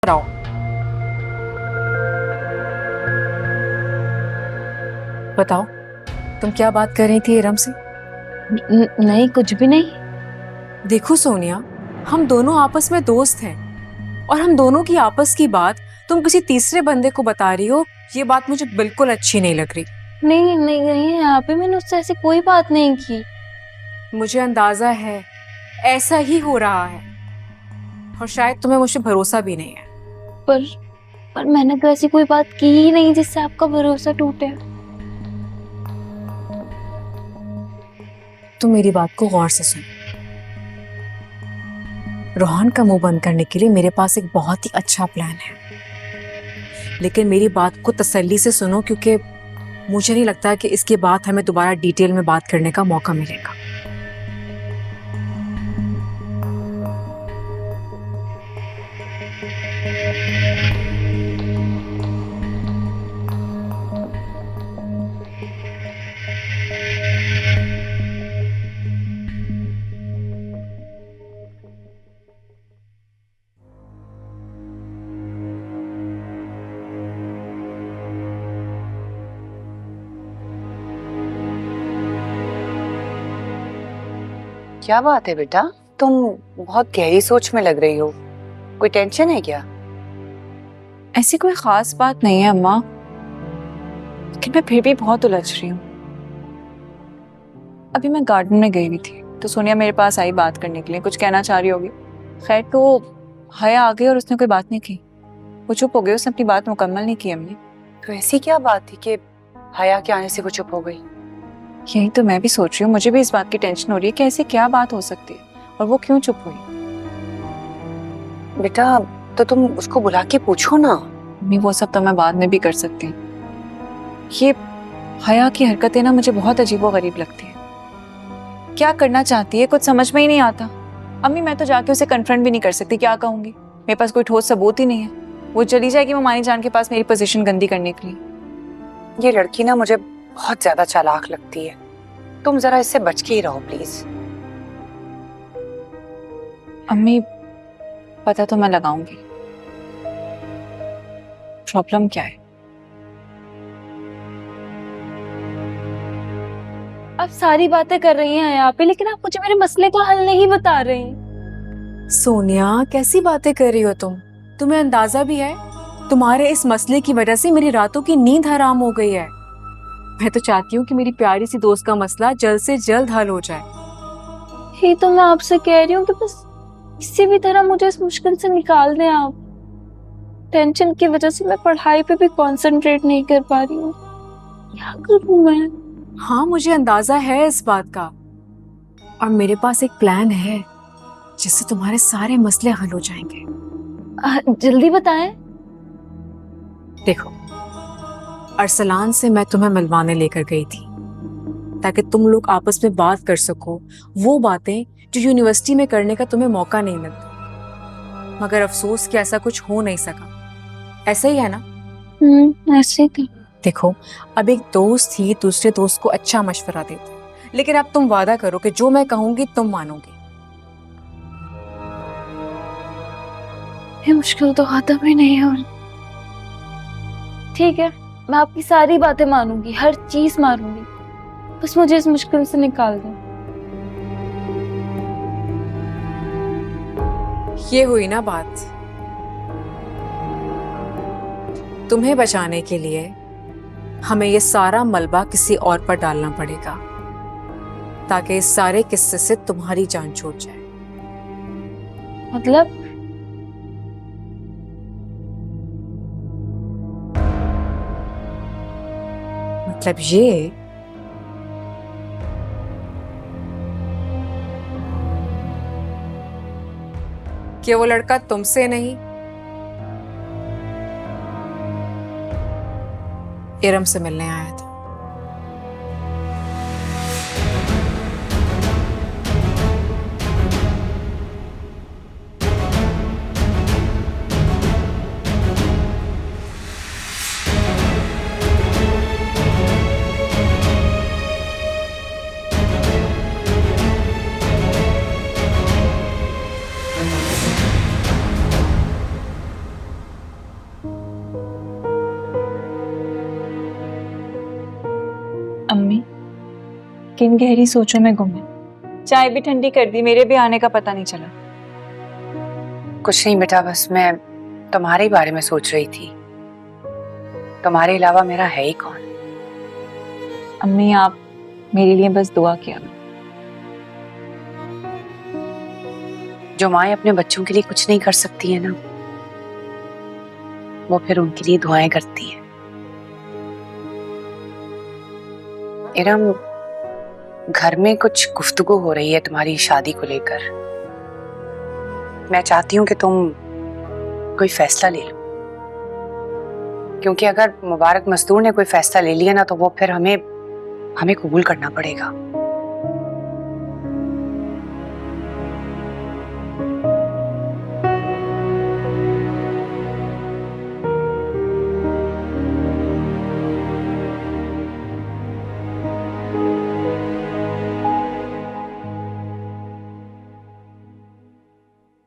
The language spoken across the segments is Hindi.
बताओ। बताओ, तुम क्या बात कर रही थी इरम से? नहीं, कुछ भी नहीं। देखो सोनिया, हम दोनों आपस में दोस्त हैं और हम दोनों की आपस की बात तुम किसी तीसरे बंदे को बता रही हो। ये बात मुझे बिल्कुल अच्छी नहीं लग रही। नहीं नहीं नहीं, यहाँ पे मैंने उससे ऐसी कोई बात नहीं की। मुझे अंदाजा है ऐसा ही हो रहा है और शायद तुम्हें मुझ पर भरोसा भी नहीं है। पर पर मैंने तो ऐसी कोई बात की ही नहीं जिससे आपका भरोसा टूटे। तुम मेरी बात को गौर से सुनो। रोहन का मुंह बंद करने के लिए मेरे पास एक बहुत ही अच्छा प्लान है, लेकिन मेरी बात को तसल्ली से सुनो क्योंकि मुझे नहीं लगता कि इसके बाद हमें दोबारा डिटेल में बात करने का मौका मिलेगा। क्या बात है बेटा, तुम बहुत गहरी सोच में लग रही हो। कोई टेंशन है क्या? ऐसी कोई खास बात नहीं है अम्मा, लेकिन मैं फिर भी बहुत उलझ रही हूँ। अभी मैं गार्डन में गई हुई थी तो सोनिया मेरे पास आई बात करने के लिए, कुछ कहना चाह रही होगी। खैर तो हया आ गई और उसने कोई बात नहीं की। वो चुप हो गई, उसने अपनी बात मुकम्मल नहीं की अम्मी। तो ऐसी क्या बात थी कि हया के आने से वो चुप हो गई? यही तो मैं भी सोच रही हूँ, मुझे भी इस बात की टेंशन हो रही है कि ऐसी क्या बात हो सकती है और वो क्यों चुप हुई। बेटा तो तुम उसको बुला के पूछो ना। अम्मी वो सब तो मैं बाद में भी कर सकती हूँ। ये हया की हरकतें ना मुझे बहुत अजीबोगरीब लगती है। क्या करना चाहती है कुछ समझ में ही नहीं आता। अम्मी मैं तो जाके उसे कन्फ्रंट भी नहीं कर सकती, क्या कहूंगी? मेरे पास कोई ठोस सबूत ही नहीं है। वो चली जाएगी ममानी जान के पास मेरी पोजीशन गंदी करने के लिए। ये लड़की ना मुझे बहुत ज्यादा चालाक लगती है। तुम जरा इससे बच के ही रहो प्लीज। अम्मी पता तो मैं लगाऊंगी, प्रॉब्लम क्या है? आप सारी बातें कर रही हैं यहाँ पे, लेकिन आप मुझे मेरे मसले का हल नहीं बता रही। सोनिया, कैसी बातें कर रही हो तुम? तुम्हें अंदाजा भी है? तुम्हारे इस मसले की वजह से मेरी रातों की नींद हराम हो गई है। मैं तो चाहती हूँ कि मेरी प्यारी सी दोस्त का मसला जल्द से जल्द हल हो जाए। ही तो मैं आपसे कह रही हूँ कि बस किसी भी तरह मुझे इस मुश्किल से निकाल दें आप। टेंशन की वजह से मैं पढ़ाई पे भी कंसंट्रेट नहीं कर पा रही हूँ। क्या करूँ मैं? हाँ, मुझे अंदाजा है इस बात का और मेरे पास एक प्लान है जिससे तुम्हारे सारे मसले हल हो जाएंगे। जल्दी बताएं। देखो, अरसलान से मैं तुम्हें मिलवाने लेकर गई थी ताकि तुम लोग आपस में बात कर सको, वो बातें जो यूनिवर्सिटी में करने का तुम्हें मौका नहीं मिलता। मगर अफसोस कि ऐसा कुछ हो नहीं सका। ऐसा ही है ना? ऐसे थी। देखो, अब एक दोस्त ही दूसरे दोस्त को अच्छा मशवरा देता है, लेकिन अब तुम वादा करो कि जो मैं कहूंगी तुम मानोगी। ये मुश्किल तो खत्म ही नहीं हो। ठीक है, मैं आपकी सारी बातें मानूंगी, हर चीज मानूंगी। बस मुझे इस मुश्किल से निकाल दो। ये हुई ना बात। तुम्हें बचाने के लिए हमें ये सारा मलबा किसी और पर डालना पड़ेगा ताकि इस सारे किस्से से तुम्हारी जान छूट जाए। मतलब मतलब ये कि वो लड़का तुमसे नहीं, इरम से मिलने आया था। किन गहरी सोचों में गुम है। चाय भी ठंडी कर दी, मेरे भी आने का पता नहीं चला। कुछ नहीं बेटा, बस मैं तुम्हारे बारे में सोच रही थी। तुम्हारे अलावा मेरा है ही कौन। अम्मी आप मेरे लिए बस दुआ किया। जो माएं अपने बच्चों के लिए कुछ नहीं कर सकती है ना, वो फिर उनके लिए दुआएं करती है। इरम, घर में कुछ गुफ्तगू हो रही है तुम्हारी शादी को लेकर। मैं चाहती हूँ कि तुम कोई फैसला ले लो, क्योंकि अगर मुबारक मजदूर ने कोई फैसला ले लिया ना, तो वो फिर हमें कबूल करना पड़ेगा।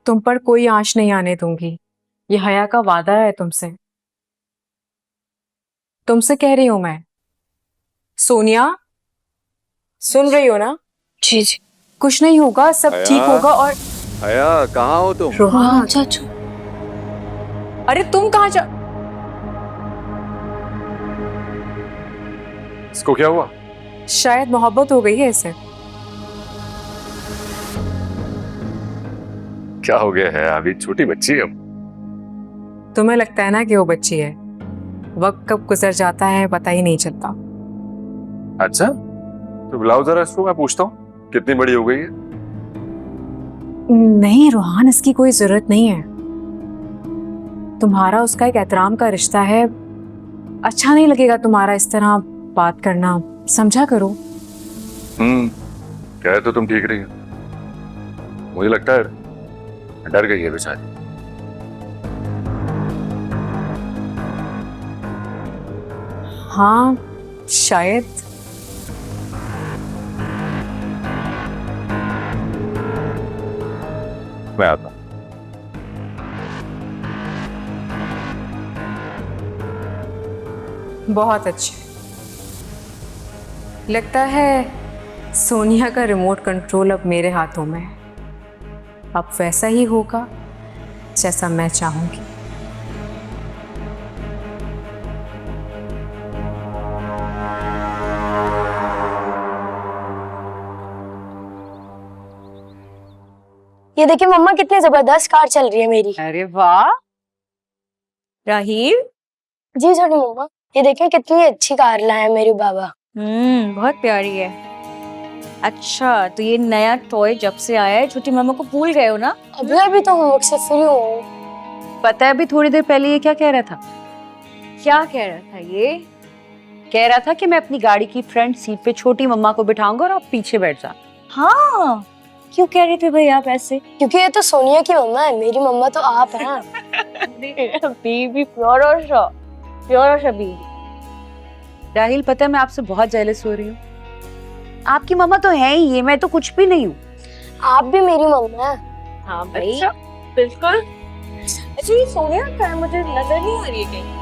तुम पर कोई आंच नहीं आने दूंगी, ये हया का वादा है तुमसे। तुमसे कह रही हूं मैं। सोनिया, सुन रही हो ना? जी जी। कुछ नहीं होगा, सब हया? ठीक होगा। और हया, कहाँ हो तुम? रोहान, चाचू, अरे तुम कहाँ जा? इसको क्या हुआ? शायद मोहब्बत हो गई है इसे। क्या हो गया है? अभी छोटी बच्ची है। तुम्हें लगता है ना कि वो बच्ची है, वक्त कब गुजर जाता है पता ही नहीं चलता। अच्छा, तो बुलाओ जरा इसको, मैं पूछता हूँ कितनी बड़ी हो गई है। नहीं रोहान, इसकी कोई जरूरत नहीं है। तुम्हारा उसका एक एहतराम का रिश्ता है, अच्छा नहीं लगेगा तुम्हारा इस तरह बात करना, समझा करो। कह तो तुम ठीक रही हो, मुझे लगता है डर गई है बेचारी। हाँ शायद। मैं आता हूँ। बहुत अच्छे। लगता है सोनिया का रिमोट कंट्रोल अब मेरे हाथों में है। अब वैसा ही होगा जैसा मैं चाहूंगी। ये देखिए मम्मा, कितनी जबरदस्त कार चल रही है मेरी। अरे वाह राहील। जी छोटी मम्मा, ये देखिए कितनी अच्छी कार लाए हैं मेरे बाबा। बहुत प्यारी है। अच्छा, तो ये नया टॉय जब से आया है छोटी मामा को भूल गए हो ना? अभी तो होमवर्क से फ्री हूँ। पता है अभी थोड़ी देर पहले ये क्या कह रहा था? क्या कह रहा था ये? कह रहा था कि मैं अपनी गाड़ी की फ्रंट सीट पे छोटी मम्मा को बिठाऊंगा और आप पीछे बैठ जा। हाँ, क्यों कह रहे थे भाई आप ऐसे? क्योंकि ये तो सोनिया की मम्मा है, मेरी मम्मा तो आप हैं। बेबी प्योर और बेबी। राहिल, पता है मैं आपसे बहुत जेलस हो रही हूँ। आपकी मम्मा तो है ही ये, मैं तो कुछ भी नहीं हूँ। आप भी मेरी मम्मा है। हाँ भाई, बिल्कुल। अच्छा, ये सोनिया का है, मुझे नजर नहीं आ रही है कहीं।